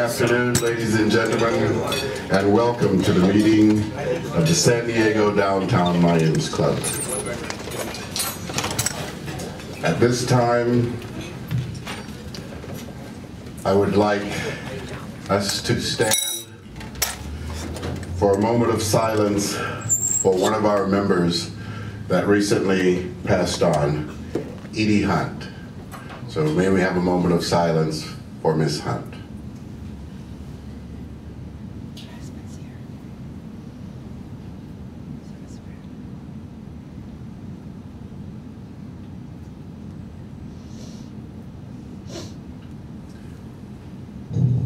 afternoon, ladies and gentlemen, and welcome to the meeting of the San Diego Downtown Lions Club. At this time, I would like us to stand for a moment of silence for one of our members that recently passed on, Edie Hunt. So may we have a moment of silence for Ms. Hunt.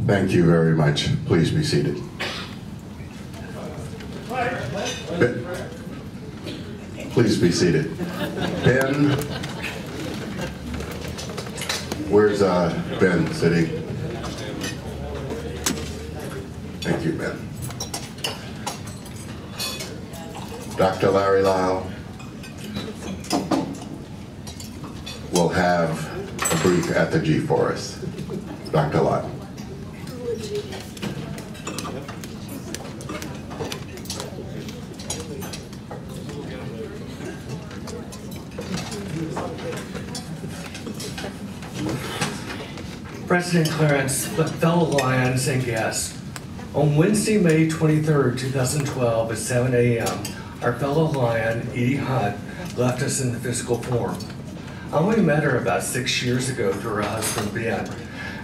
Thank you very much. Please be seated. Please be seated. Ben, where's Ben sitting? Thank you, Ben. Dr. Larry Lyle will have a brief effigy for us. Dr. Lyle. President Clarence, fellow Lions and guests, on Wednesday, May 23rd, 2012 at 7 a.m., our fellow Lion, Edie Hunt, left us in the physical form. I only met her about 6 years ago through her husband, Ben,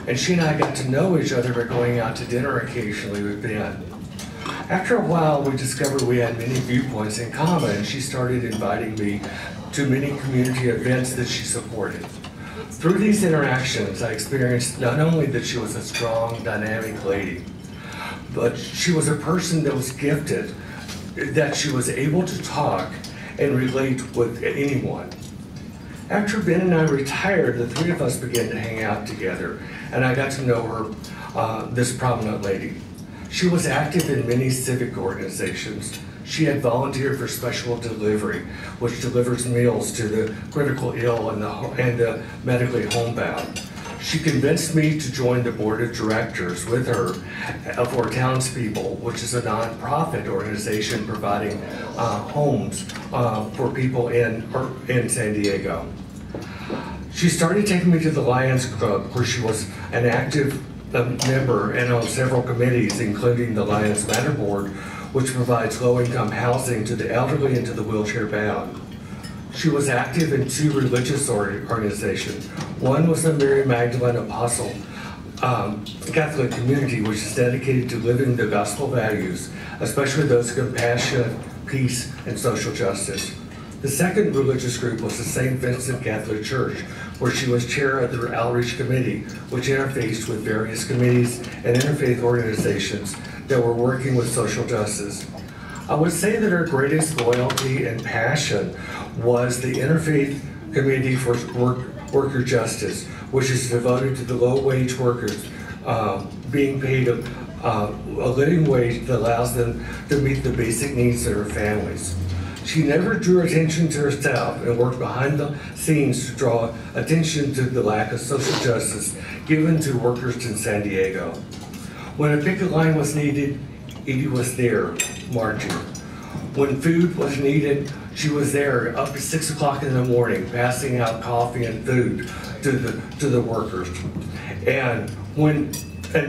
and she and I got to know each other by going out to dinner occasionally with Ben. After a while, we discovered we had many viewpoints in common, and she started inviting me to many community events that she supported. Through these interactions, I experienced not only that she was a strong, dynamic lady, but she was a person that was gifted, that she was able to talk and relate with anyone. After Ben and I retired, the three of us began to hang out together, and I got to know her, this prominent lady. She was active in many civic organizations. She had volunteered for Special Delivery, which delivers meals to the critical ill and the medically homebound. She convinced me to join the board of directors with her for Townspeople, which is a nonprofit organization providing homes for people in San Diego. She started taking me to the Lions Club, where she was an active member and on several committees, including the Lions Matter Board, which provides low-income housing to the elderly and to the wheelchair-bound. She was active in two religious organizations. One was the Mary Magdalene Apostle Catholic community, which is dedicated to living the gospel values, especially those of compassion, peace, and social justice. The second religious group was the St. Vincent Catholic Church, where she was chair of their outreach committee, which interfaced with various committees and interfaith organizations that were working with social justice. I would say that her greatest loyalty and passion was the Interfaith Committee for Worker Justice, which is devoted to the low-wage workers being paid a living wage that allows them to meet the basic needs of their families. She never drew attention to herself and worked behind the scenes to draw attention to the lack of social justice given to workers in San Diego. When a picket line was needed, Edie was there marching. When food was needed, she was there up at 6 o'clock in the morning, passing out coffee and food to the workers. And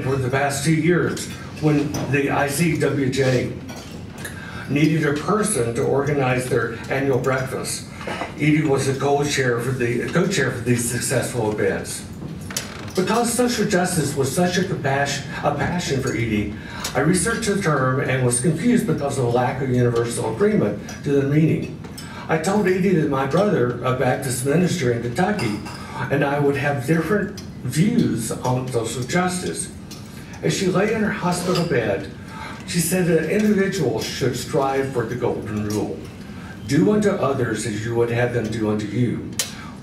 for the past 2 years, when the ICWJ needed a person to organize their annual breakfast, Edie was the co-chair for these successful events. Because social justice was such a passion for Edie, I researched the term and was confused because of a lack of universal agreement to the meaning. I told Edie that my brother, a Baptist minister in Kentucky, and I would have different views on social justice. As she lay in her hospital bed, she said that individuals should strive for the golden rule. Do unto others as you would have them do unto you,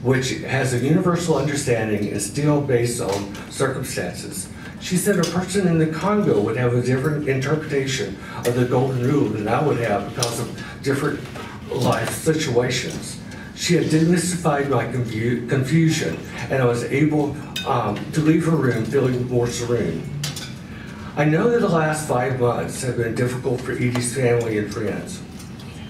which has a universal understanding and still based on circumstances. She said a person in the Congo would have a different interpretation of the golden rule than I would have because of different life situations. She had demystified my confusion, and I was able to leave her room feeling more serene. I know that the last 5 months have been difficult for Edie's family and friends.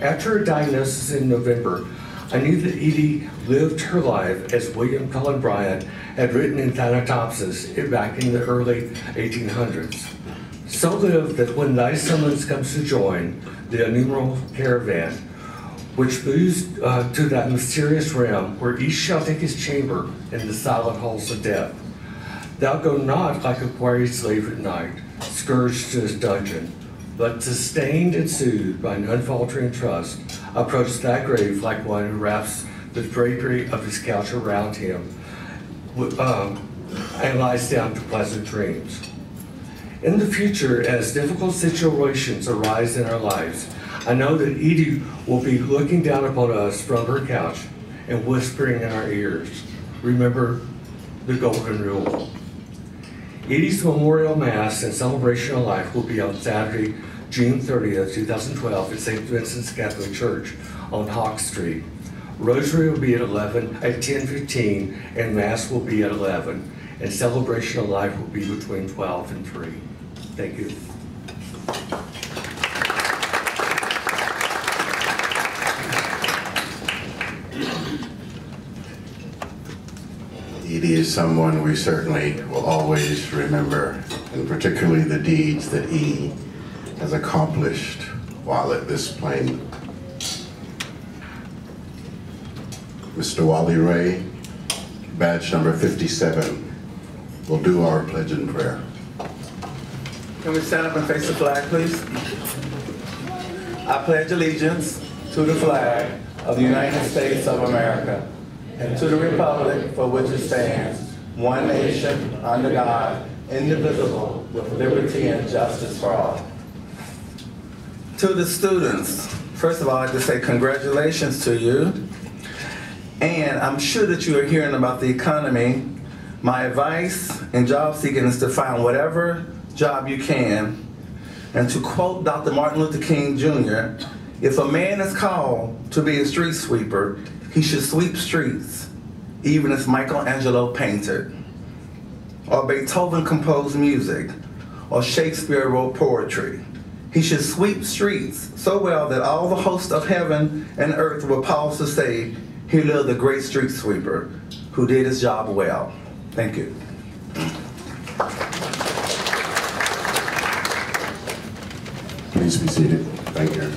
After her diagnosis in November, I knew that Edie lived her life as William Cullen Bryant had written in Thanatopsis back in the early 1800s. So live that when thy summons comes to join the innumerable caravan, which moves to that mysterious realm where each shall take his chamber in the silent halls of death. Thou go not like a quarried slave at night, scourged to his dungeon, but sustained and soothed by an unfaltering trust, approach thy grave like one who wraps the drapery of his couch around him and lies down to pleasant dreams. In the future, as difficult situations arise in our lives, I know that Edie will be looking down upon us from her couch and whispering in our ears, remember the golden rule. Edie's memorial mass and celebration of life will be on Saturday, June 30th, 2012 at St. Vincent's Catholic Church on Hawk Street. Rosary will be at 10:15, and Mass will be at 11, and celebration of life will be between 12 and 3. Thank you. Edie is someone we certainly will always remember, and particularly the deeds that he has accomplished while at this plane. Mr. Wally Ray, badge number 57, will do our pledge and prayer. Can we stand up and face the flag, please? I pledge allegiance to the flag of the United States of America and to the republic for which it stands, one nation, under God, indivisible, with liberty and justice for all. To the students, first of all, I'd like to say congratulations to you. And I'm sure that you are hearing about the economy. My advice in job seeking is to find whatever job you can. And to quote Dr. Martin Luther King Jr., if a man is called to be a street sweeper, he should sweep streets, even if Michelangelo painted, or Beethoven composed music, or Shakespeare wrote poetry. He should sweep streets so well that all the hosts of heaven and earth will pause to say, here lived the great street sweeper who did his job well. Thank you. Please be seated. Thank you.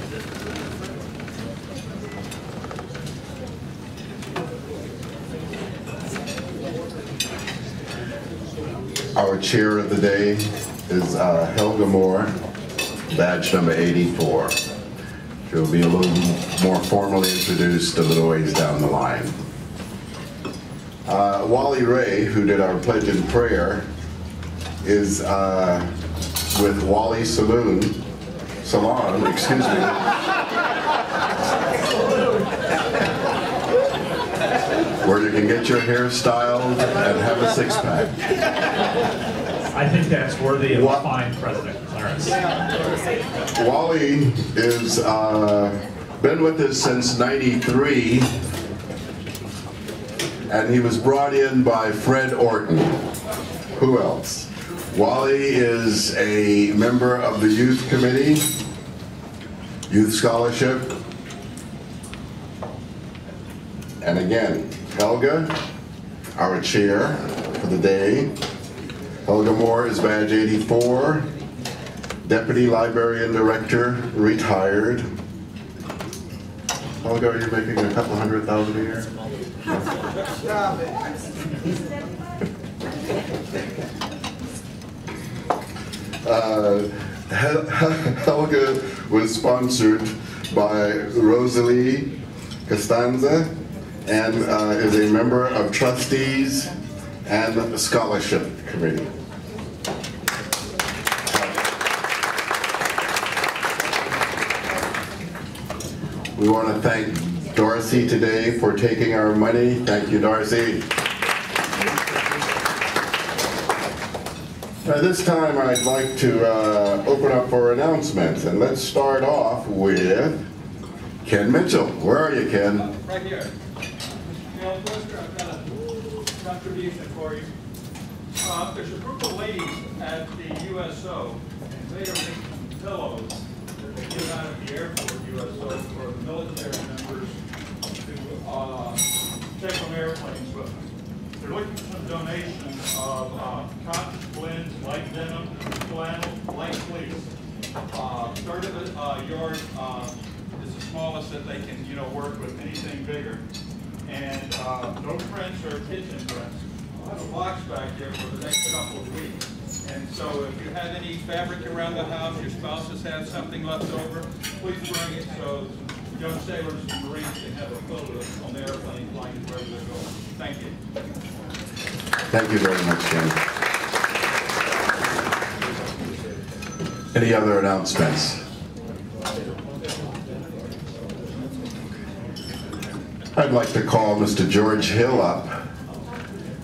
Our chair of the day is Helga Moore, badge number 84. She'll be a little more formally introduced a little ways down the line. Wally Ray, who did our pledge and prayer, is with Wally Salon, excuse me. Where you can get your hair styled and have a six-pack. I think that's worthy of a fine, President Clarence. Wally is been with us since '93, and he was brought in by Fred Orton. Who else? Wally is a member of the Youth Committee, Youth Scholarship, and again, Helga, our chair for the day. Helga Moore is badge 84, Deputy Librarian Director, retired. Helga, are you making a couple $100,000 a year? Helga was sponsored by Rosalie Costanza and is a member of Trustees and the Scholarship Committee. We want to thank Dorothy today for taking our money. Thank you, Dorothy. At this time, I'd like to open up for announcements, and let's start off with Ken Mitchell. Where are you, Ken? Right here. I've got a contribution for you. There's a group of ladies at the USO, and they are making pillows that they give out at the airport USO for the military members to take on airplanes with them. They're looking for some donations of cotton blends, light denim, flannel, light fleece. Third of a yard is the smallest that they can, work with. Anything bigger. And no prints or kitchen prints. I'll have a box back here for the next couple of weeks. And so if you have any fabric around the house, your spouses have something left over, please bring it so young sailors and Marines can have a photo on the airplane flying wherever they're going. Thank you. Thank you very much, Jim. Any other announcements? I'd like to call Mr. George Hill up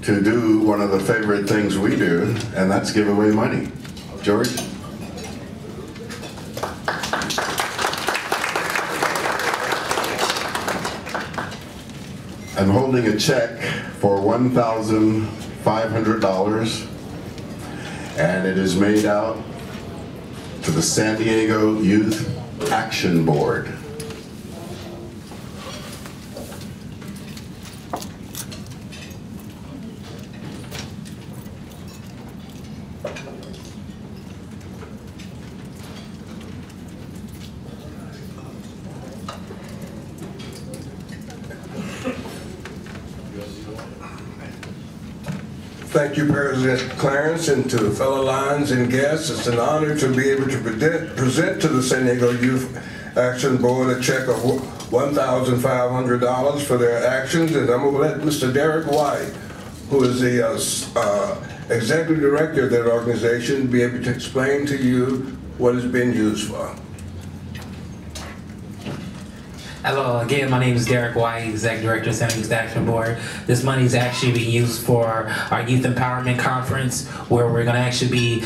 to do one of the favorite things we do, and that's give away money. George? I'm holding a check for $1,500, and it is made out to the San Diego Youth Action Board. Thank you, President Clarence, and to the fellow Lions and guests. It's an honor to be able to present to the San Diego Youth Action Board a check of $1,500 for their actions, and I'm going to let Mr. Derek White, who is the executive director of that organization, be able to explain to you what it's been used for. Hello, again, my name is Derek White, Executive Director of San Diego Youth Action Board. This money is actually being used for our Youth Empowerment Conference, where we're going to actually be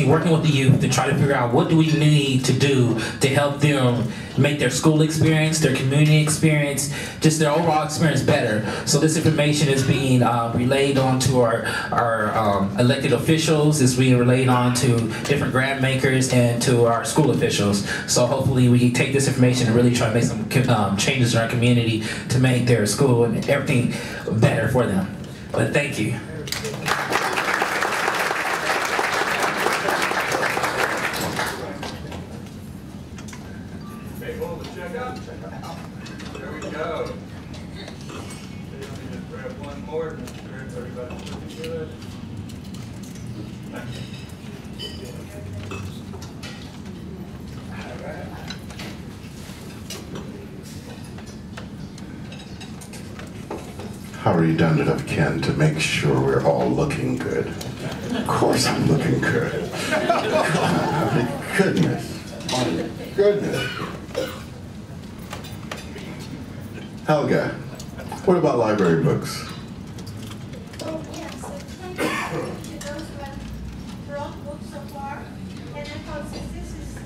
working with the youth to try to figure out what do we need to do to help them make their school experience, their community experience, just their overall experience better. So this information is being relayed on to our elected officials, it's being relayed on to different grant makers and to our school officials. So hopefully we can take this information and really try to make some changes in our community to make their school and everything better for them. But thank you. Okay, hold the check out. There we go. Okay, let me just grab one more to make sure everybody's looking good. All right. How redundant of Ken to make sure we're all looking good. Of course I'm looking good. My goodness. My goodness. Helga, what about library books? Oh, yes, so thank you to those who have brought books so far. And of course, since this is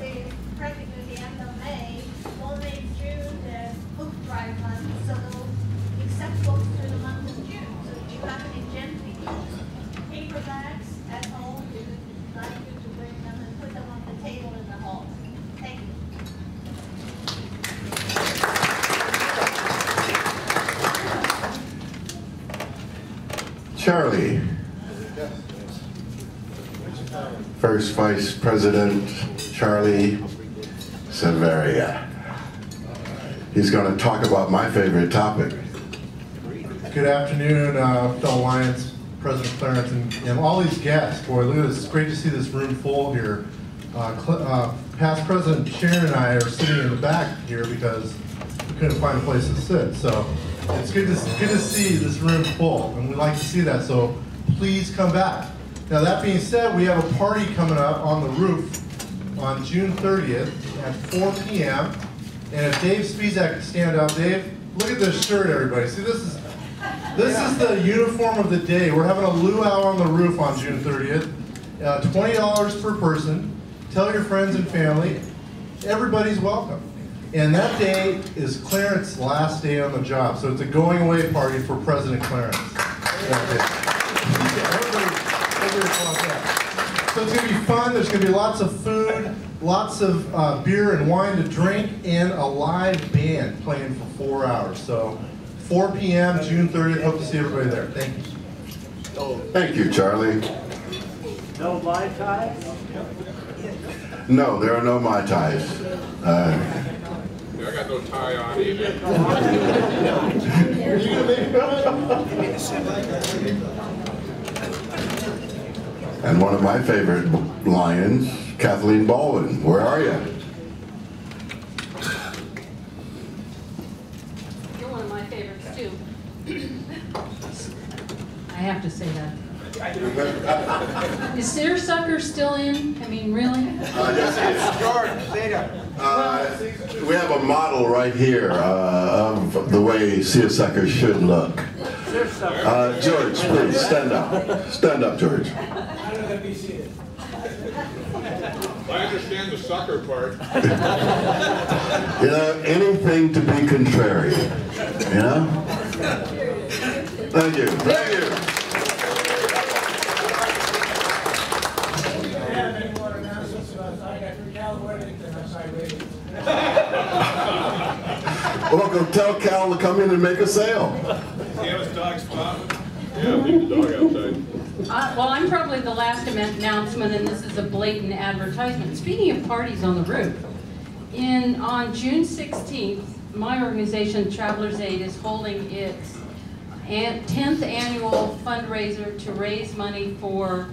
practically the end of May, we'll make June the book drive month, so they'll accept books through the month of June. So if you have any gently paperbacks at home, we would like you to bring them and put them on the table in the hall. Thank you. Charlie. First Vice President Charlie Severia. He's going to talk about my favorite topic. Good afternoon, fellow Lions, President Clarence, and all these guests. Boy, look at this. It's great to see this room full here. Past President Sharon and I are sitting in the back here because we couldn't find a place to sit. So it's good to see this room full, and we like to see that. So please come back. Now that being said, we have a party coming up on the roof on June 30th at 4 p.m. And if Dave Spizak could stand up, Dave, look at this shirt, everybody. See, this is the uniform of the day. We're having a luau on the roof on June 30th. $20 per person. Tell your friends and family. Everybody's welcome. And that day is Clarence's last day on the job. So it's a going away party for President Clarence. Everybody applaud that. So it's going to be fun. There's going to be lots of food, lots of beer and wine to drink, and a live band playing for 4 hours. So 4 p.m., June 30th. Hope to see everybody there. Thank you. Thank you, Charlie. No Mai Tais? No, there are no Mai Tais. I got no tie on either. And one of my favorite lions, Kathleen Baldwin. Where are you? You're one of my favorites too. I have to say that. Is Seersucker still in? I mean, really? Yes, we have a model right here of the way seersuckers should look. George, please stand up. Stand up, George. I understand the sucker part. You know, anything to be contrary. You know? Thank you. Thank you. Well, go tell Cal to come in and make a sale. Yeah, leave the dog outside. Well, I'm probably the last announcement, and this is a blatant advertisement. Speaking of parties on the roof, on June 16th, my organization, Travelers Aid, is holding its 10th annual fundraiser to raise money for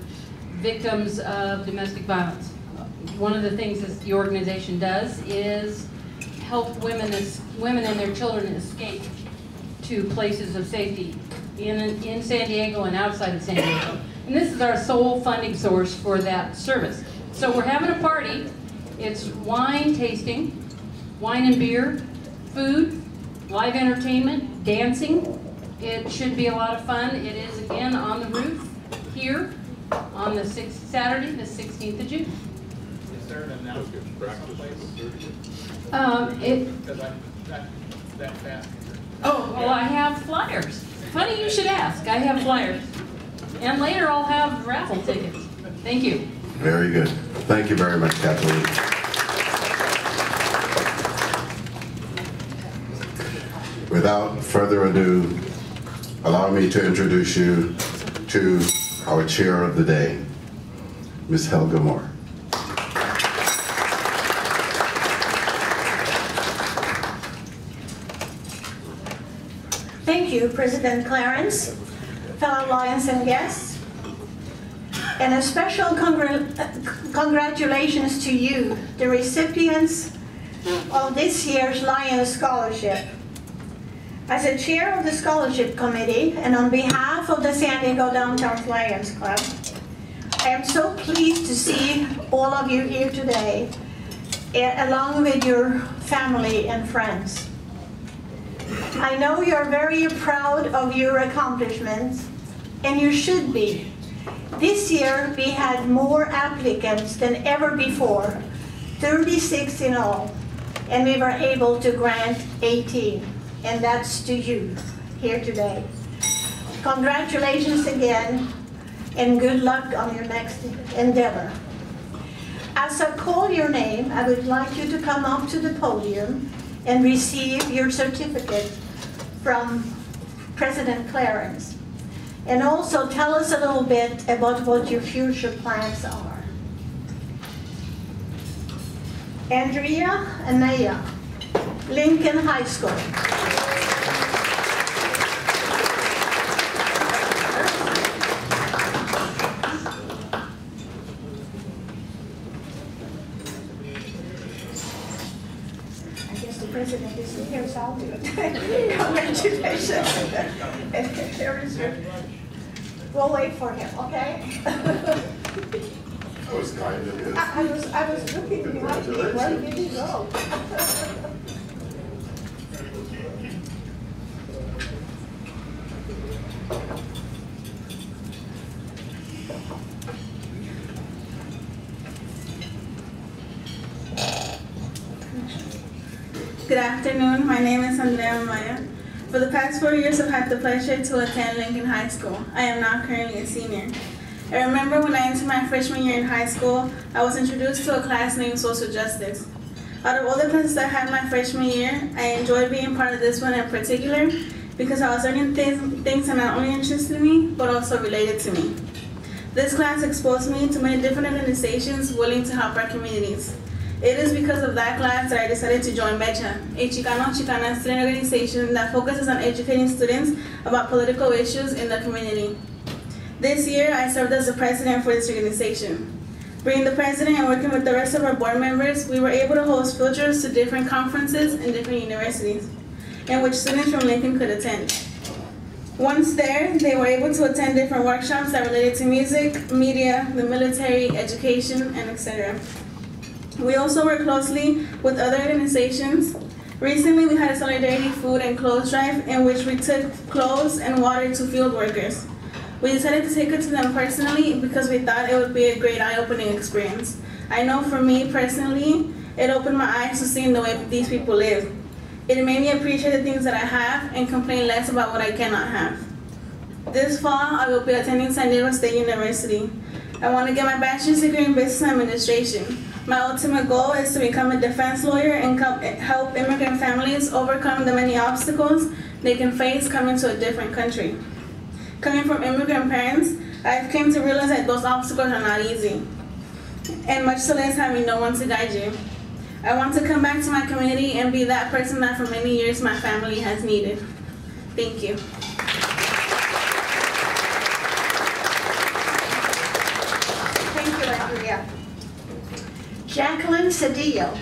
victims of domestic violence. One of the things that the organization does is help women and their children escape to places of safety in San Diego and outside of San Diego. And this is our sole funding source for that service. So we're having a party. It's wine tasting, wine and beer, food, live entertainment, dancing. It should be a lot of fun. It is again on the roof here on the Saturday, the 16th of June. Is there an announcement someplace? Because I'm that fast. Oh, well, I have flyers. Funny you should ask. I have flyers. And later I'll have raffle tickets. Thank you. Very good. Thank you very much, Kathleen. Without further ado, allow me to introduce you to our chair of the day, Ms. Helga Moore. Thank you, President Clarence, fellow Lions and guests, and a special congratulations to you, the recipients of this year's Lions Scholarship. As a chair of the Scholarship Committee and on behalf of the San Diego Downtown Lions Club, I am so pleased to see all of you here today, along with your family and friends. I know you're very proud of your accomplishments, and you should be. This year we had more applicants than ever before, 36 in all, and we were able to grant 18, and that's to you here today. Congratulations again, and good luck on your next endeavor. As I call your name, I would like you to come up to the podium and receive your certificate from President Clarence. And also tell us a little bit about what your future plans are. Andrea Anaya, Lincoln High School. President is here, so I'll do it. Congratulations. Here is your, we'll wait for him, okay? That was kind of you. I was looking behind you. Where did you go? Good afternoon, my name is Andrea Maya. For the past 4 years, I've had the pleasure to attend Lincoln High School. I am now currently a senior. I remember when I entered my freshman year in high school, I was introduced to a class named Social Justice. Out of all the classes I had my freshman year, I enjoyed being part of this one in particular because I was learning things that not only interested me, but also related to me. This class exposed me to many different organizations willing to help our communities. It is because of that class that I decided to join Mecha, a Chicano-Chicana student organization that focuses on educating students about political issues in the community. This year, I served as the president for this organization. Being the president and working with the rest of our board members, we were able to host field trips to different conferences in different universities, in which students from Lincoln could attend. Once there, they were able to attend different workshops that related to music, media, the military, education, and etc. We also work closely with other organizations. Recently, we had a solidarity food and clothes drive in which we took clothes and water to field workers. We decided to take it to them personally because we thought it would be a great eye-opening experience. I know for me personally, it opened my eyes to seeing the way these people live. It made me appreciate the things that I have and complain less about what I cannot have. This fall, I will be attending San Diego State University. I want to get my bachelor's degree in business administration. My ultimate goal is to become a defense lawyer and help immigrant families overcome the many obstacles they can face coming to a different country. Coming from immigrant parents, I've come to realize that those obstacles are not easy, and much less having no one to guide you. I want to come back to my community and be that person that for many years my family has needed. Thank you. Thank you, Andrea. Jacqueline Cedillo.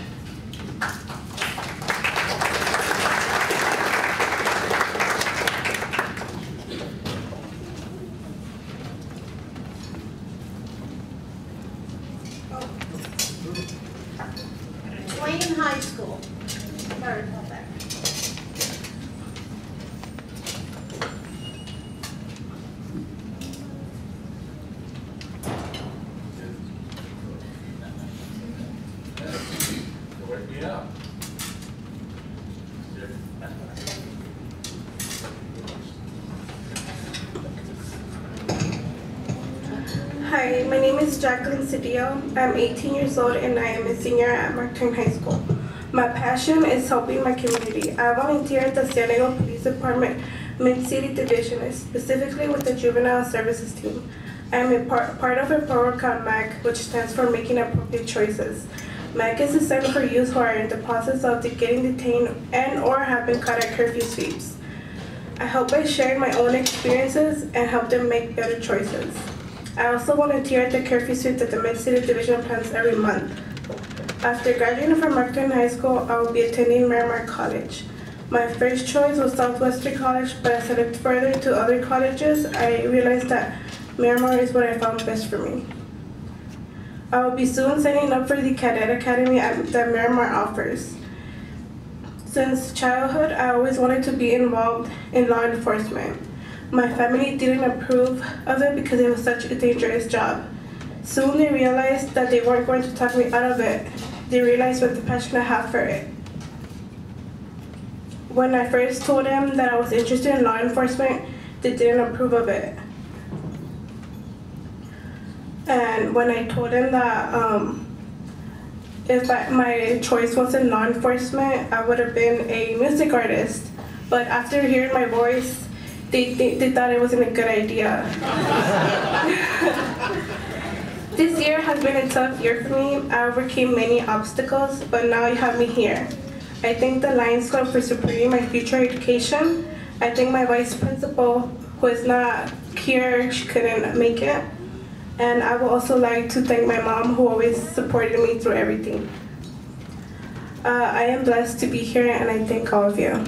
High School. Sorry about that. Wake me up. Hi, my name is Jacqueline Cedillo. I'm 18 years old and I am a senior at Martin High School. My passion is helping my community. I volunteer at the San Diego Police Department Mid-City Division, specifically with the Juvenile Services Team. I am a part of a program called MAC, which stands for Making Appropriate Choices. MAC is a center for youth who are in the process of getting detained and or have been caught at curfew sweeps. I help by sharing my own experiences and help them make better choices. I also volunteer at the curfew sweep that the Mid-City Division plans every month. After graduating from Martin High School, I will be attending Miramar College. My first choice was Southwestern College, but as I looked further to other colleges, I realized that Miramar is what I found best for me. I will be soon signing up for the Cadet Academy that Miramar offers. Since childhood, I always wanted to be involved in law enforcement. My family didn't approve of it because it was such a dangerous job. Soon they realized that they weren't going to talk me out of it. They realized what the passion I have for it. When I first told them that I was interested in law enforcement, they didn't approve of it. And when I told them that if my choice wasn't law enforcement, I would have been a music artist. But after hearing my voice, they thought it wasn't a good idea. This year has been a tough year for me. I overcame many obstacles, but now you have me here. I thank the Lions Club for supporting my future education. I thank my vice principal, who is not here, she couldn't make it. And I would also like to thank my mom, who always supported me through everything. I am blessed to be here, and I thank all of you.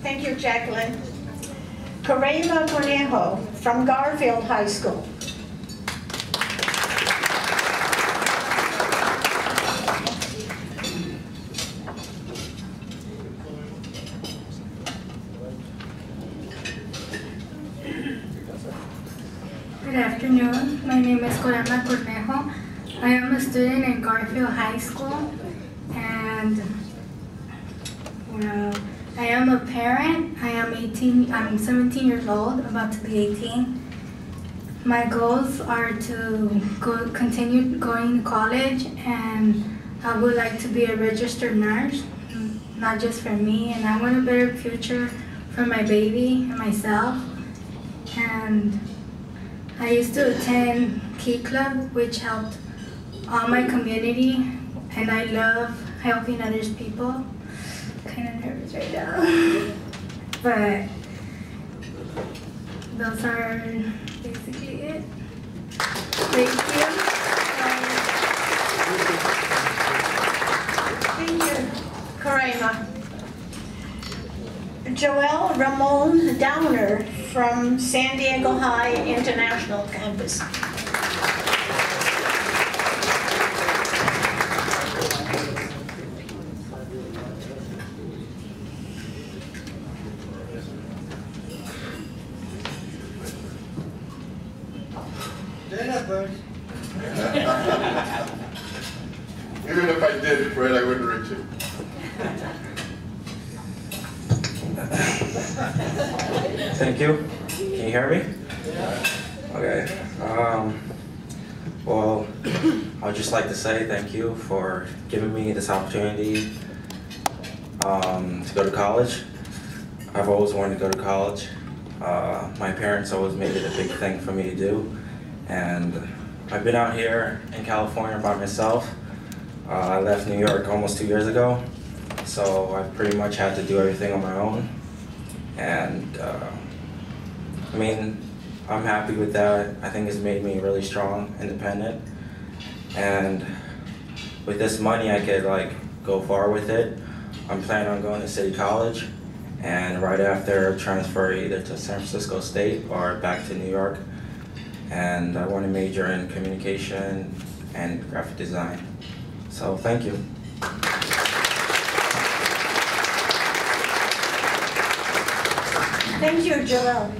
Thank you, Jacqueline. Corella Conejo from Garfield High School. Good afternoon. My name is Corella Cornejo. I am a student in Garfield High School, and well, I am a parent. I'm 17 years old, about to be 18. My goals are to continue going to college, and I would like to be a registered nurse, not just for me, and I want a better future for my baby and myself. And I used to attend Key Club, which helped all my community, and I love helping others people. Kind of nervous right now, but those are basically it. Thank you. Thank you, Karima. Joelle Ramon Downer from San Diego High International Campus. Even if I did, Fred, I wouldn't reach it. Thank you. Can you hear me? Okay. Well, I would just like to say thank you for giving me this opportunity to go to college. I've always wanted to go to college. My parents always made it a big thing for me to do. And I've been out here in California by myself. I left New York almost 2 years ago, so I pretty much had to do everything on my own. And I mean, I'm happy with that. I think it's made me really strong, independent. And with this money, I could go far with it. I'm planning on going to City College, and right after transfer either to San Francisco State or back to New York. And I want to major in communication and graphic design. So thank you. Thank you, Joel.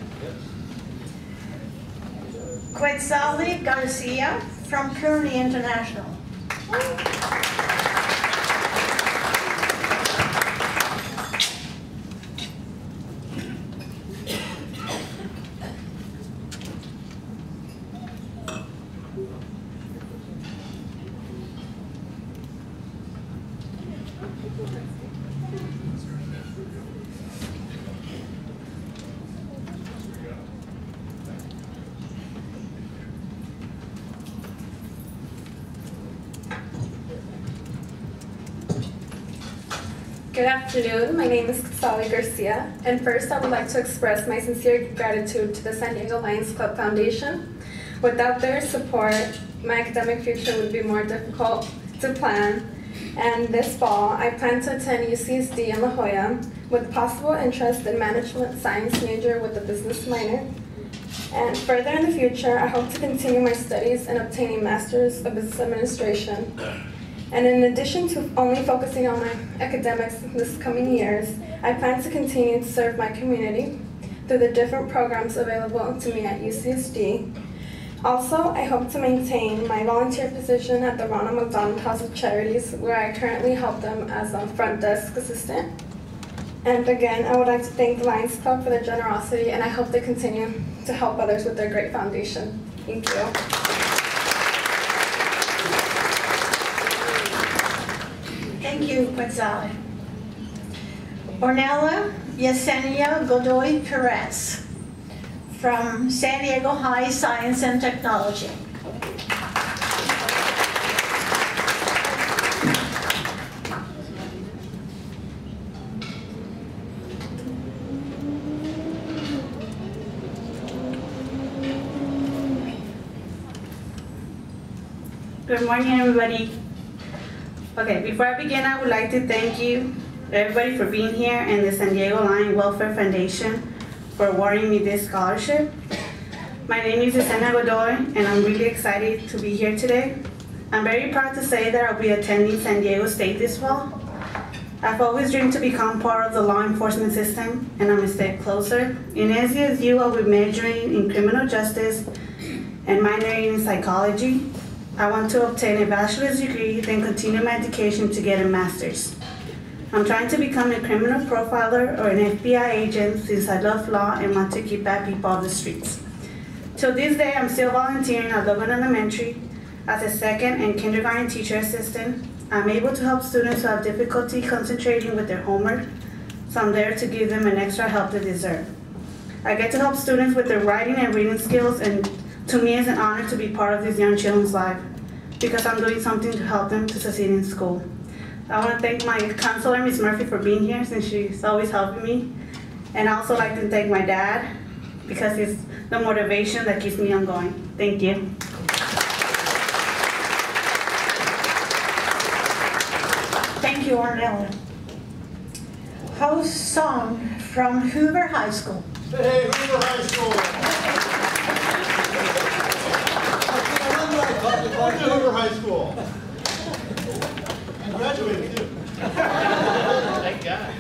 Quetzali Garcia from Kearney International. Good afternoon, my name is Quetzali Garcia, and first I would like to express my sincere gratitude to the San Diego Lions Club Foundation. Without their support, my academic future would be more difficult to plan, and this fall I plan to attend UCSD in La Jolla with possible interest in management science major with a business minor. And further in the future, I hope to continue my studies and obtain a Master's of Business Administration. And in addition to only focusing on my academics this coming years, I plan to continue to serve my community through the different programs available to me at UCSD. Also, I hope to maintain my volunteer position at the Ronald McDonald House of Charities, where I currently help them as a front desk assistant. And again, I would like to thank the Lions Club for their generosity, and I hope they continue to help others with their great foundation. Thank you. Thank you, Quetzali. Ornella Yesenia Godoy Perez from San Diego High Science and Technology. Good morning, everybody. Okay, before I begin, I would like to thank you, everybody, for being here and the San Diego Lion Welfare Foundation for awarding me this scholarship. My name is Yesenia Godoy, and I'm really excited to be here today. I'm very proud to say that I'll be attending San Diego State this fall. I've always dreamed to become part of the law enforcement system, and I'm a step closer. In SDSU, I'll be majoring in criminal justice and minoring in psychology. I want to obtain a bachelor's degree, then continue my education to get a master's. I'm trying to become a criminal profiler or an FBI agent since I love law and want to keep bad people off the streets. Till this day, I'm still volunteering at Logan Elementary as a second and kindergarten teacher assistant. I'm able to help students who have difficulty concentrating with their homework, so I'm there to give them an extra help they deserve. I get to help students with their writing and reading skills, and to me it's an honor to be part of this young children's life because I'm doing something to help them to succeed in school. I want to thank my counselor, Ms. Murphy, for being here since she's always helping me. And I also like to thank my dad because he's the motivation that keeps me on going. Thank you. Thank you, Arnella. Host song from Hoover High School. Hey, Hoover High School. I went to Hoover High School. And graduated too. Thank God.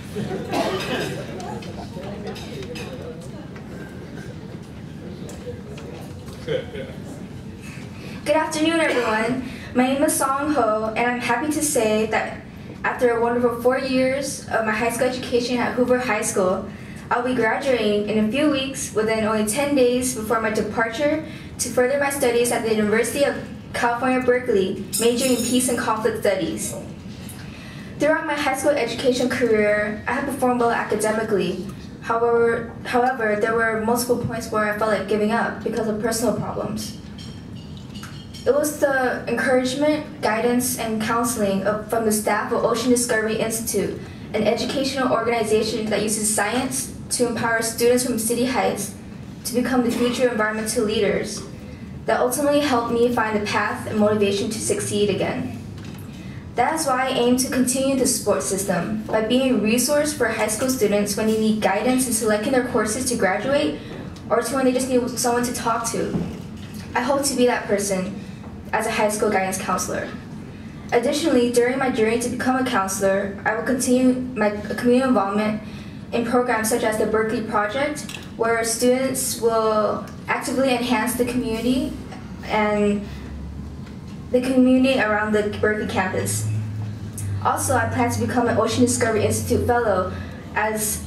Good afternoon, everyone. My name is Song Ho, and I'm happy to say that after a wonderful 4 years of my high school education at Hoover High School, I'll be graduating in a few weeks within only 10 days before my departure to further my studies at the University of California, Berkeley, majoring in Peace and Conflict Studies. Throughout my high school education career, I have performed well academically. However, there were multiple points where I felt like giving up because of personal problems. It was the encouragement, guidance, and counseling from the staff of Ocean Discovery Institute, an educational organization that uses science to empower students from City Heights to become the future environmental leaders, that ultimately helped me find the path and motivation to succeed again. That is why I aim to continue the support system by being a resource for high school students when they need guidance in selecting their courses to graduate or to when they just need someone to talk to. I hope to be that person as a high school guidance counselor. Additionally, during my journey to become a counselor, I will continue my community involvement in programs such as the Berkeley Project, where students will actively enhance the community and the community around the Berkeley campus. Also, I plan to become an Ocean Discovery Institute Fellow as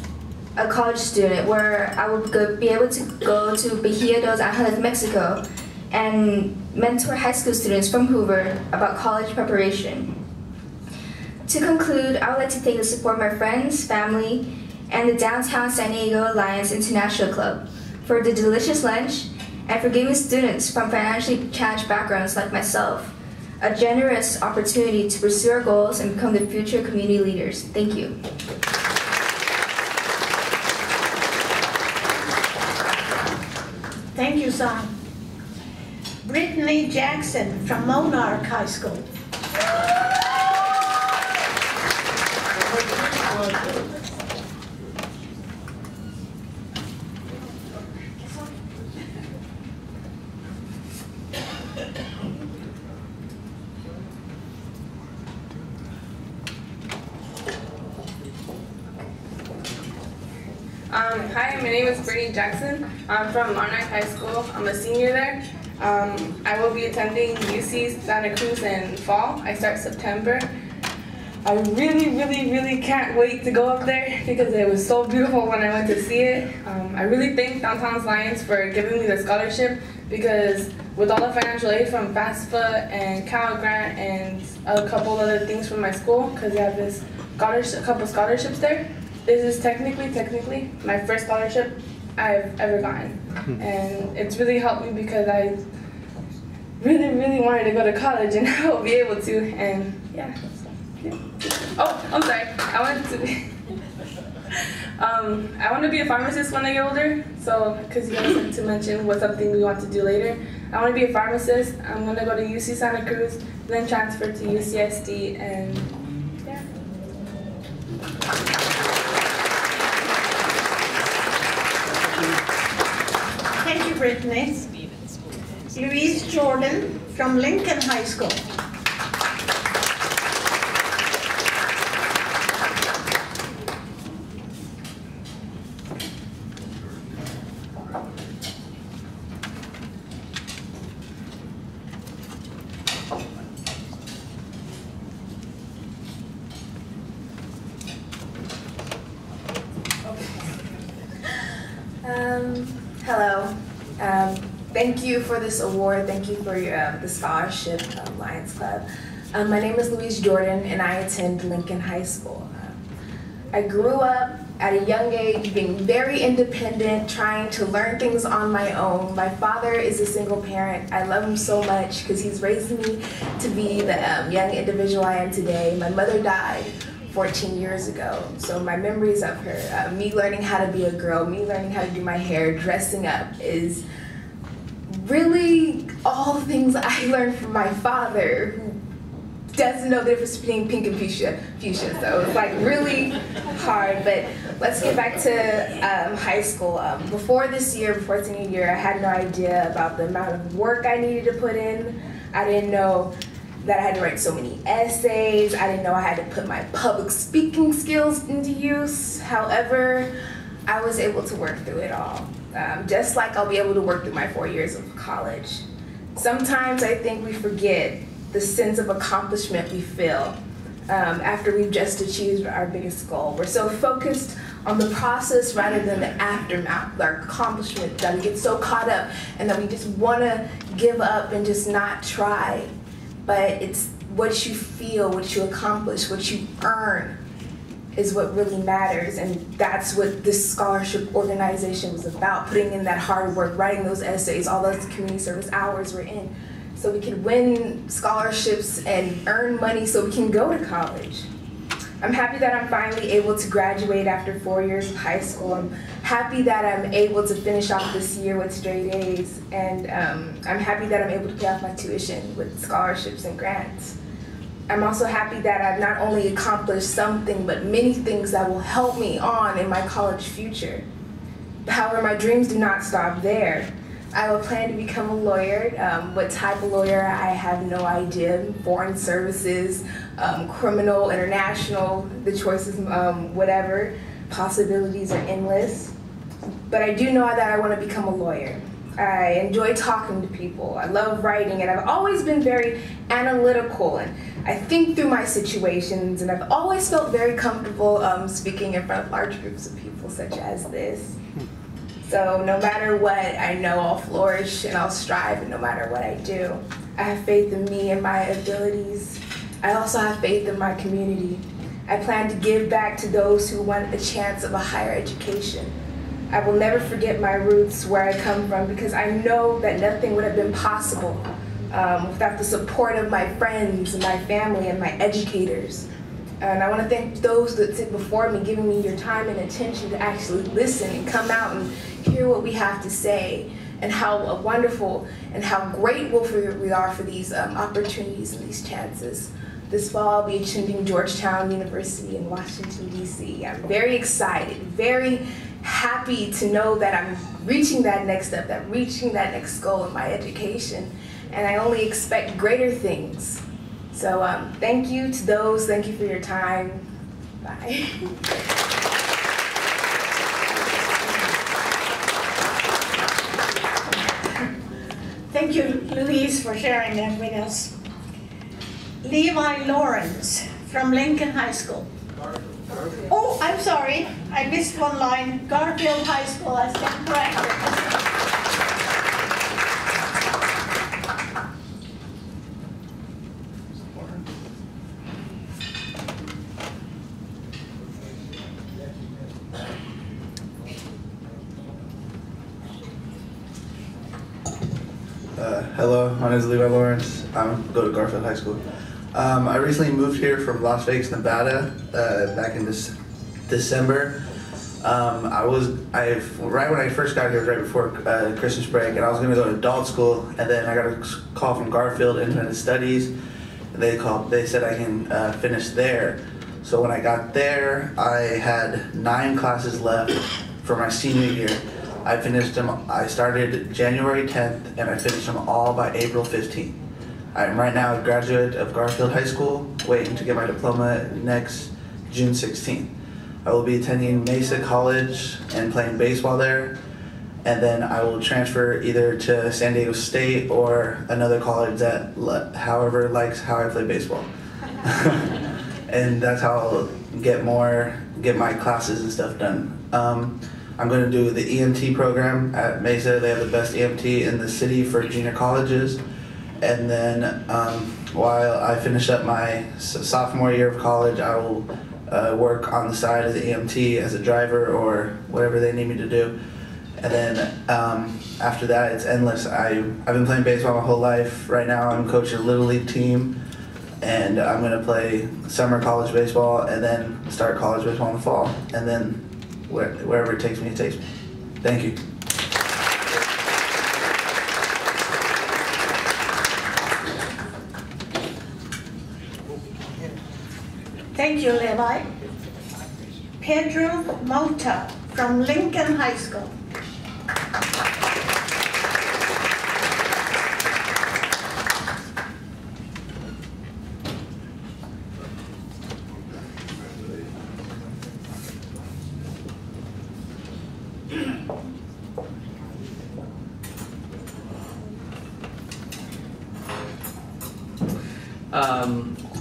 a college student, where I will be able to go to Bahia dos Angeles, Mexico, and mentor high school students from Hoover about college preparation. To conclude, I would like to thank the support of my friends, family, and the Downtown San Diego Alliance International Club for the delicious lunch and for giving students from financially challenged backgrounds like myself a generous opportunity to pursue our goals and become the future community leaders. Thank you. Thank you, Son. Brittany Jackson from Monarch High School. Hi, my name is Brittany Jackson. I'm from Monarch High School. I'm a senior there. I will be attending UC Santa Cruz in fall. I start September. I really can't wait to go up there because it was so beautiful when I went to see it. I really thank Downtown Alliance for giving me the scholarship because with all the financial aid from FAFSA and Cal Grant and a couple other things from my school, because they have this couple scholarships there, this is technically my first scholarship I've ever gotten. And it's really helped me because I really wanted to go to college and I will be able to, and yeah. Oh, I'm sorry. I want to be a pharmacist when I get older. So, because you guys had to mention what's something we want to do later. I want to be a pharmacist. I'm going to go to UC Santa Cruz, then transfer to UCSD, and yeah. Thank you, Brittany. Louise Jordan from Lincoln High School. Hello. Thank you for this award. Thank you for the scholarship, Lions Club. My name is Louise Jordan, and I attend Lincoln High School. I grew up at a young age being very independent, trying to learn things on my own. My father is a single parent. I love him so much because he's raised me to be the young individual I am today. My mother died 14 years ago, so my memories of her, me learning how to be a girl, me learning how to do my hair, dressing up, is really all the things I learned from my father, who doesn't know the difference between pink and fuchsia. So it's like really hard, but let's get back to high school. Before this year, before senior year, I had no idea about the amount of work I needed to put in. I didn't know that I had to write so many essays. I didn't know I had to put my public speaking skills into use. However, I was able to work through it all. Just like I'll be able to work through my 4 years of college. Sometimes I think we forget the sense of accomplishment we feel after we've just achieved our biggest goal. We're so focused on the process rather than the aftermath, our accomplishment, that we get so caught up and that we just want to give up and just not try. But it's what you feel, what you accomplish, what you earn is what really matters, and that's what this scholarship organization was about, putting in that hard work, writing those essays, all those community service hours we're in, so we could win scholarships and earn money so we can go to college. I'm happy that I'm finally able to graduate after 4 years of high school. I'm happy that I'm able to finish off this year with straight A's, and I'm happy that I'm able to pay off my tuition with scholarships and grants. I'm also happy that I've not only accomplished something, but many things that will help me on in my college future. However, my dreams do not stop there. I will plan to become a lawyer. What type of lawyer, I have no idea. Foreign services, criminal, international, the choices, whatever. Possibilities are endless. But I do know that I want to become a lawyer. I enjoy talking to people. I love writing, and I've always been very analytical, and I think through my situations, and I've always felt very comfortable speaking in front of large groups of people such as this. So no matter what, I know I'll flourish and I'll strive no matter what I do. I have faith in me and my abilities. I also have faith in my community. I plan to give back to those who want a chance of a higher education. I will never forget my roots, where I come from, because I know that nothing would have been possible without the support of my friends and my family and my educators. And I want to thank those that sit before me, giving me your time and attention to actually listen and come out and hear what we have to say, and how wonderful and how grateful we are for these opportunities and these chances. This fall, I'll be attending Georgetown University in Washington, D.C. I'm very excited, very happy to know that I'm reaching that next step, that reaching that next goal in my education, and I only expect greater things. So thank you to those, thank you for your time. Bye. Thank you, Louise, for sharing that with us. Levi Lawrence from Lincoln High School. Oh, I'm sorry, I missed one line. Garfield High School, I stand corrected. Hello, my name is Levi Lawrence. I go to Garfield High School. I recently moved here from Las Vegas, Nevada, back in December. Right when I first got here, right before Christmas break, and I was going to go to adult school, and then I got a call from Garfield Independent Studies. And they said I can finish there. So when I got there, I had 9 classes left for my senior year. I finished them. I started January 10th, and I finished them all by April 15th. I'm right now a graduate of Garfield High School, waiting to get my diploma next June 16th. I will be attending Mesa College and playing baseball there, and then I will transfer either to San Diego State or another college that, however, likes how I play baseball. And that's how I'll get my classes and stuff done. I'm going to do the EMT program at Mesa. They have the best EMT in the city for junior colleges. And then while I finish up my sophomore year of college, I will work on the side as an EMT, as a driver, or whatever they need me to do. And then after that, it's endless. I've been playing baseball my whole life. Right now, I'm coaching a Little League team, and I'm going to play summer college baseball and then start college baseball in the fall. And then wherever it takes me, it takes me. Thank you. Thank you, Levi. Pedro Mota from Lincoln High School.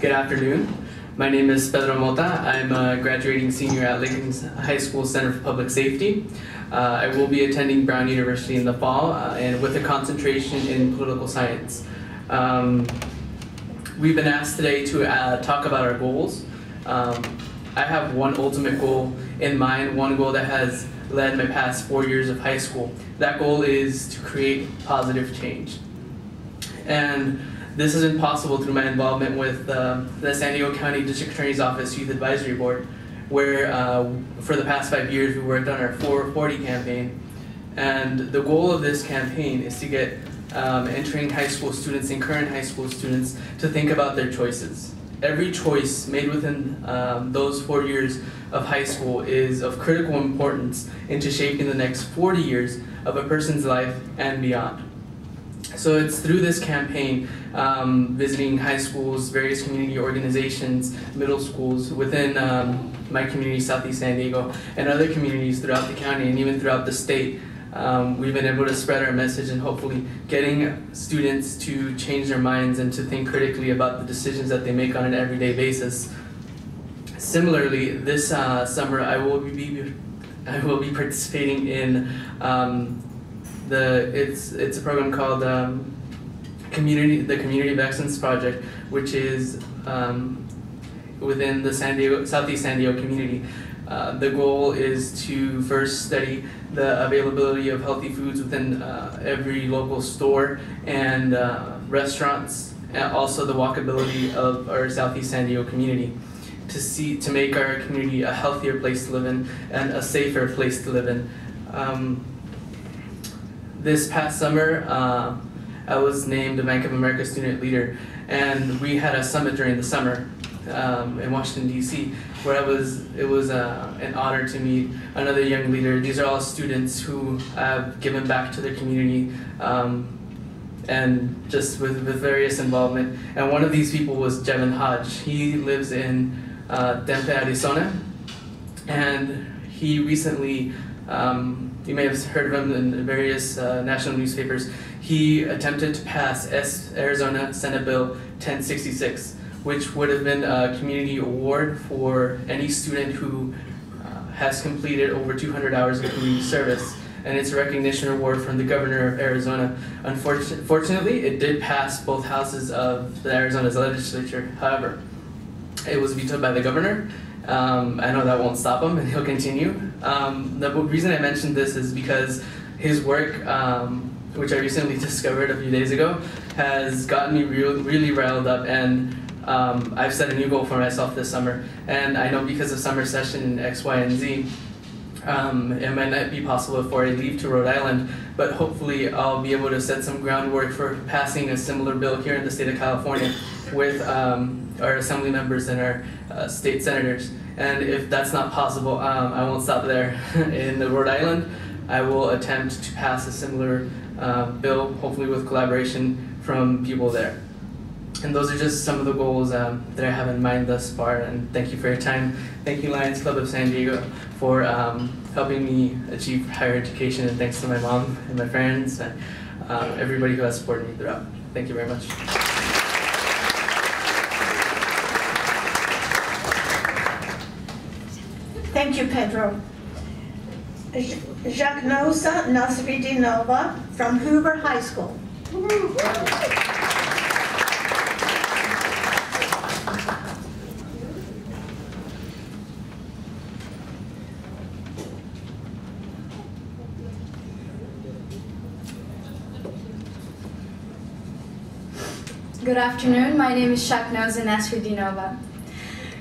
Good afternoon. My name is Pedro Mota. I'm a graduating senior at Lincoln High School Center for Public Safety. I will be attending Brown University in the fall and with a concentration in political science. We've been asked today to talk about our goals. I have one ultimate goal in mind, one goal that has led my past 4 years of high school. That goal is to create positive change. And this has been possible through my involvement with the San Diego County District Attorney's Office Youth Advisory Board, where for the past 5 years we worked on our 440 campaign. And the goal of this campaign is to get entering high school students and current high school students to think about their choices. Every choice made within those 4 years of high school is of critical importance into shaping the next 40 years of a person's life and beyond. So it's through this campaign, visiting high schools, various community organizations, middle schools within my community, Southeast San Diego, and other communities throughout the county and even throughout the state. We've been able to spread our message and hopefully getting students to change their minds and to think critically about the decisions that they make on an everyday basis. Similarly, this summer I will be participating in it's a program called the Community of Excellence Project, which is within the Southeast San Diego community. The goal is to first study the availability of healthy foods within every local store and restaurants, and also the walkability of our Southeast San Diego community, to make our community a healthier place to live in and a safer place to live in. This past summer, I was named a Bank of America Student Leader, and we had a summit during the summer in Washington, D.C., where it was an honor to meet another young leader. These are all students who have given back to their community and just with various involvement. And one of these people was Jevin Hodge. He lives in Tempe, Arizona, and he recently, you may have heard of him in various national newspapers. He attempted to pass Arizona Senate Bill 1066, which would have been a community award for any student who has completed over 200 hours of community service. And it's a recognition award from the governor of Arizona. Unfortunately, it did pass both houses of the Arizona's legislature. However, it was vetoed by the governor. I know that won't stop him, and he'll continue. The reason I mentioned this is because his work, which I recently discovered a few days ago, has gotten me really riled up, and I've set a new goal for myself this summer. And I know because of summer session in X, Y, and Z, it might not be possible before I leave to Rhode Island, but hopefully I'll be able to set some groundwork for passing a similar bill here in the state of California with our assembly members and our state senators. And if that's not possible, I won't stop there. In Rhode Island, I will attempt to pass a similar bill, hopefully with collaboration from people there. And those are just some of the goals that I have in mind thus far, and thank you for your time. Thank you, Lions Club of San Diego, for helping me achieve higher education, and thanks to my mom and my friends and everybody who has supported me throughout. Thank you very much. Thank you, Pedro. Jacnosa Nasridinova from Hoover High School. Good afternoon, my name is Shaknoza Nasridinova.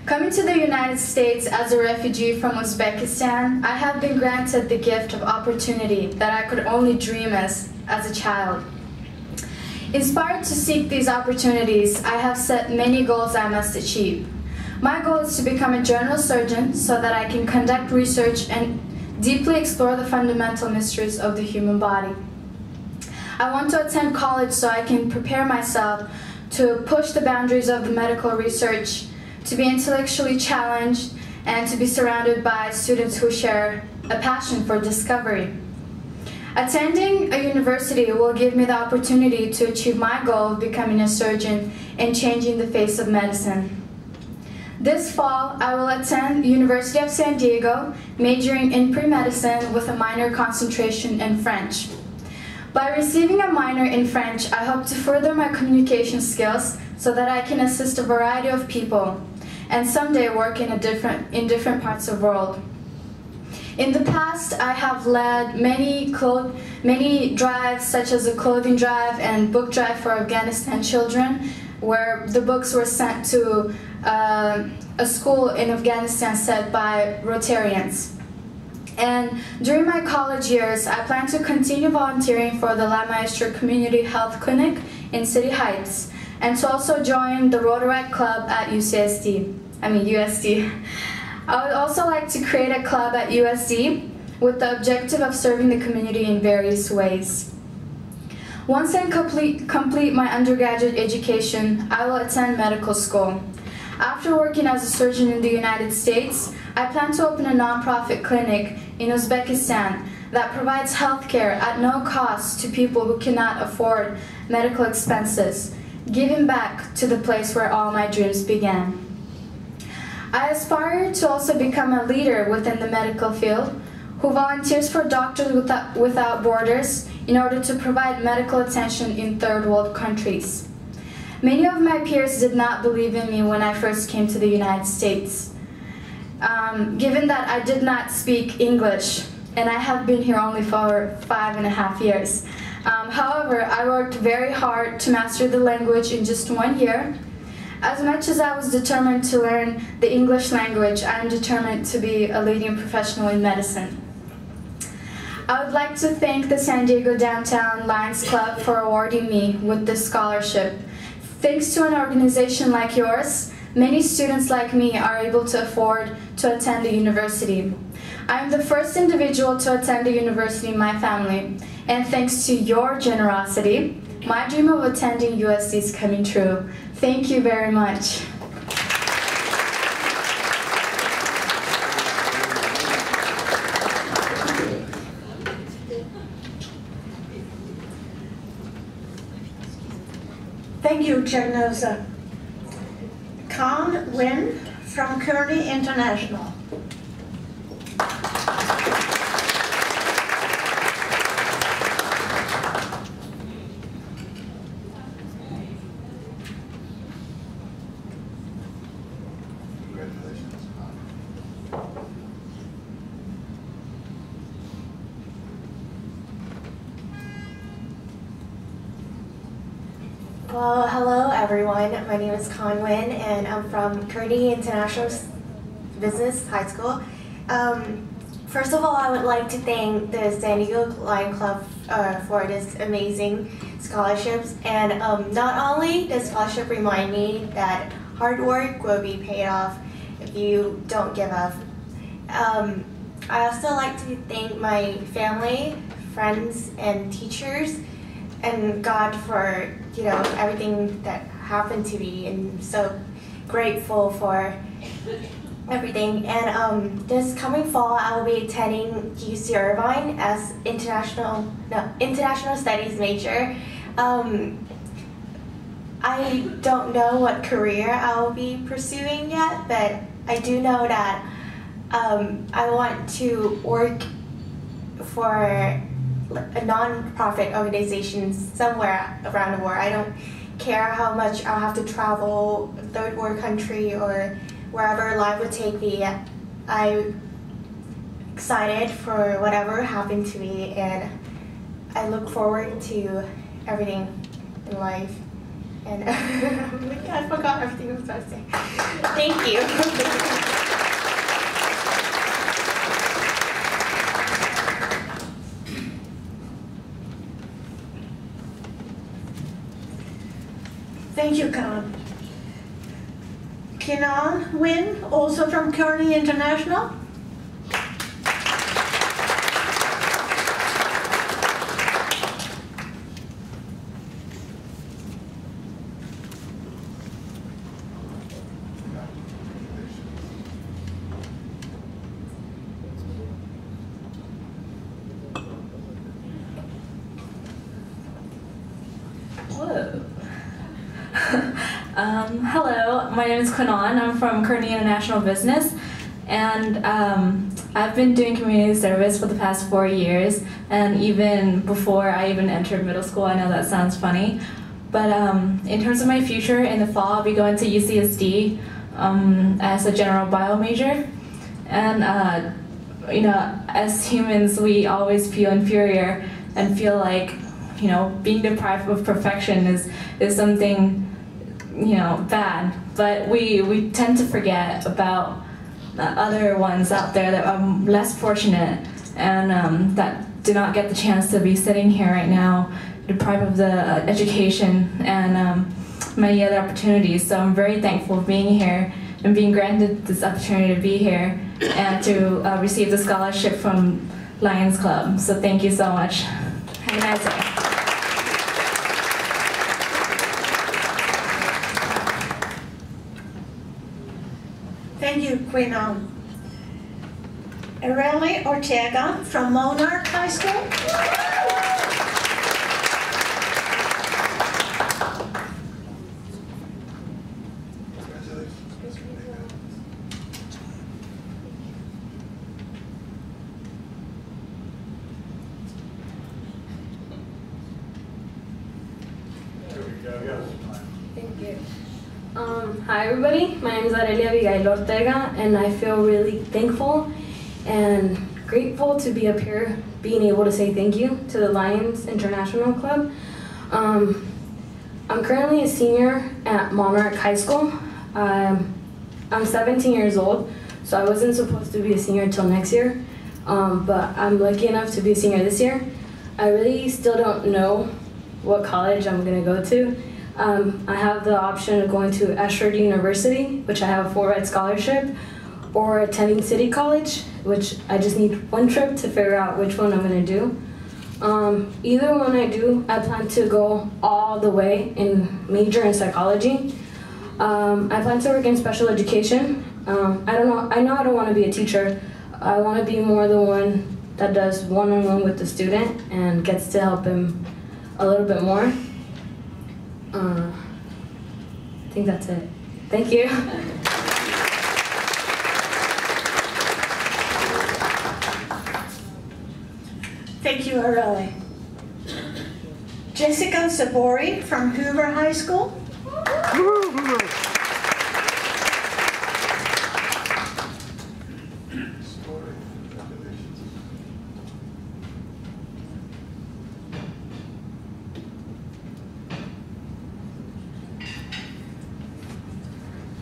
Coming to the United States as a refugee from Uzbekistan, I have been granted the gift of opportunity that I could only dream as a child. Inspired to seek these opportunities, I have set many goals I must achieve. My goal is to become a general surgeon so that I can conduct research and deeply explore the fundamental mysteries of the human body. I want to attend college so I can prepare myself to push the boundaries of the medical research, to be intellectually challenged, and to be surrounded by students who share a passion for discovery. Attending a university will give me the opportunity to achieve my goal of becoming a surgeon and changing the face of medicine. This fall, I will attend the University of San Diego, majoring in pre-medicine with a minor concentration in French. By receiving a minor in French, I hope to further my communication skills so that I can assist a variety of people and someday work in different parts of the world. In the past, I have led many drives, such as a clothing drive and book drive for Afghanistan children, where the books were sent to a school in Afghanistan set by Rotarians. And during my college years, I plan to continue volunteering for the La Maestra Community Health Clinic in City Heights, and to also join the Rotaract Club at USD. I would also like to create a club at USD with the objective of serving the community in various ways. Once I complete my undergraduate education, I will attend medical school. After working as a surgeon in the United States, I plan to open a nonprofit clinic in Uzbekistan that provides healthcare at no cost to people who cannot afford medical expenses, giving back to the place where all my dreams began. I aspire to also become a leader within the medical field who volunteers for Doctors Without Borders in order to provide medical attention in third world countries. Many of my peers did not believe in me when I first came to the United States. Given that I did not speak English, and I have been here only for 5.5 years. However, I worked very hard to master the language in just 1 year. As much as I was determined to learn the English language, I am determined to be a leading professional in medicine. I would like to thank the San Diego Downtown Lions Club for awarding me with this scholarship. Thanks to an organization like yours, many students like me are able to afford to attend the university. I am the first individual to attend a university in my family, and thanks to your generosity, my dream of attending USD is coming true. Thank you very much. Thank you, Jagnosa. Khan Nguyen from Kearney International. Well, hello everyone. My name is Khan Nguyen and I'm from Kearney International Business High School. First of all, I would like to thank the San Diego Lion Club for this amazing scholarships. And not only does scholarship remind me that hard work will be paid off if you don't give up. I also like to thank my family, friends, and teachers, and God for everything that happened to me, and so grateful for everything. And this coming fall, I will be attending UC Irvine as international studies major. I don't know what career I will be pursuing yet, but I do know that I want to work for a non-profit organization somewhere around the world. I don't care how much I'll have to travel, third world country or wherever life would take me. I'm excited for whatever happened to me, and I look forward to everything in life. And I forgot everything I was about to say. Thank you. Thank you, Khan. Kenan Win, also from Kearney International. Hello, my name is Kanan. I'm from Kearney International Business, and I've been doing community service for the past 4 years, and even before I even entered middle school. I know that sounds funny, but in terms of my future, in the fall I'll be going to UCSD as a general bio major, and you know, as humans we always feel inferior and feel like, you know, being deprived of perfection is something, you know, bad, but we tend to forget about the other ones out there that are less fortunate and that do not get the chance to be sitting here right now, deprived of the education and many other opportunities. So I'm very thankful for being here and being granted this opportunity to be here and to receive the scholarship from Lions Club. So thank you so much. Have a nice day. Thank you, Queen Arely Ortega from Monarch High School. Thank you. Hi everybody, my name is Arely Ortega, and I feel really thankful and grateful to be up here being able to say thank you to the Lions International Club. I'm currently a senior at Monarch High School. I'm 17 years old, so I wasn't supposed to be a senior until next year, but I'm lucky enough to be a senior this year. I really still don't know what college I'm going to go to. I have the option of going to Ashford University, which I have a full-ride scholarship, or attending City College, which I just need one trip to figure out which one I'm going to do. Either one I do, I plan to go all the way and major in psychology. I plan to work in special education. I know I don't want to be a teacher. I want to be more the one that does one-on-one with the student and gets to help him a little bit more. I think that's it. Thank you. Thank you, Arely. Jessica Sabori from Hoover High School.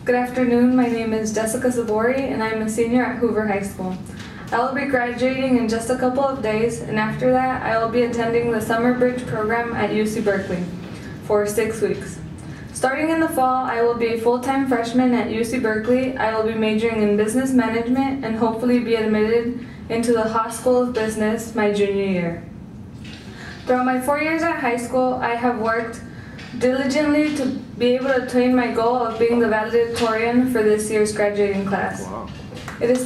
Good afternoon, my name is Jessica Zabori and I'm a senior at Hoover High School. I will be graduating in just a couple of days, and after that I will be attending the Summer Bridge program at UC Berkeley for 6 weeks. Starting in the fall, I will be a full-time freshman at UC Berkeley. I will be majoring in business management and hopefully be admitted into the Haas School of Business my junior year. Throughout my 4 years at high school, I have worked diligently to be able to attain my goal of being the valedictorian for this year's graduating class. Wow. It is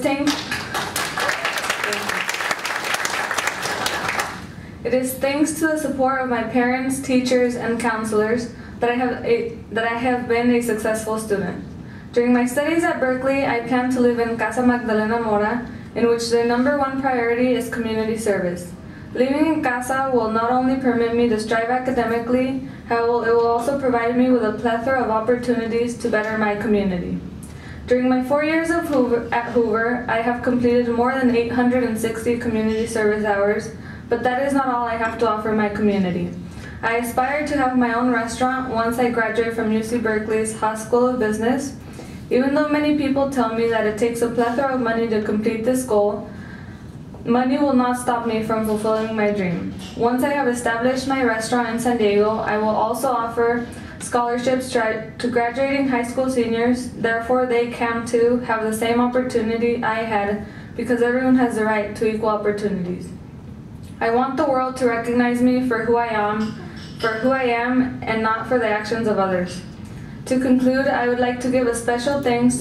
thanks to the support of my parents, teachers, and counselors that I have been a successful student. During my studies at Berkeley, I plan to live in Casa Magdalena Mora in which their #1 priority is community service. Living in casa will not only permit me to strive academically, however, it will also provide me with a plethora of opportunities to better my community. During my 4 years at Hoover, I have completed more than 860 community service hours, but that is not all I have to offer my community. I aspire to have my own restaurant once I graduate from UC Berkeley's Haas School of Business. Even though many people tell me that it takes a plethora of money to complete this goal, money will not stop me from fulfilling my dream. Once I have established my restaurant in San Diego, I will also offer scholarships to graduating high school seniors, therefore they can too have the same opportunity I had, because everyone has the right to equal opportunities. I want the world to recognize me for who I am and not for the actions of others. To conclude, I would like to give a special thanks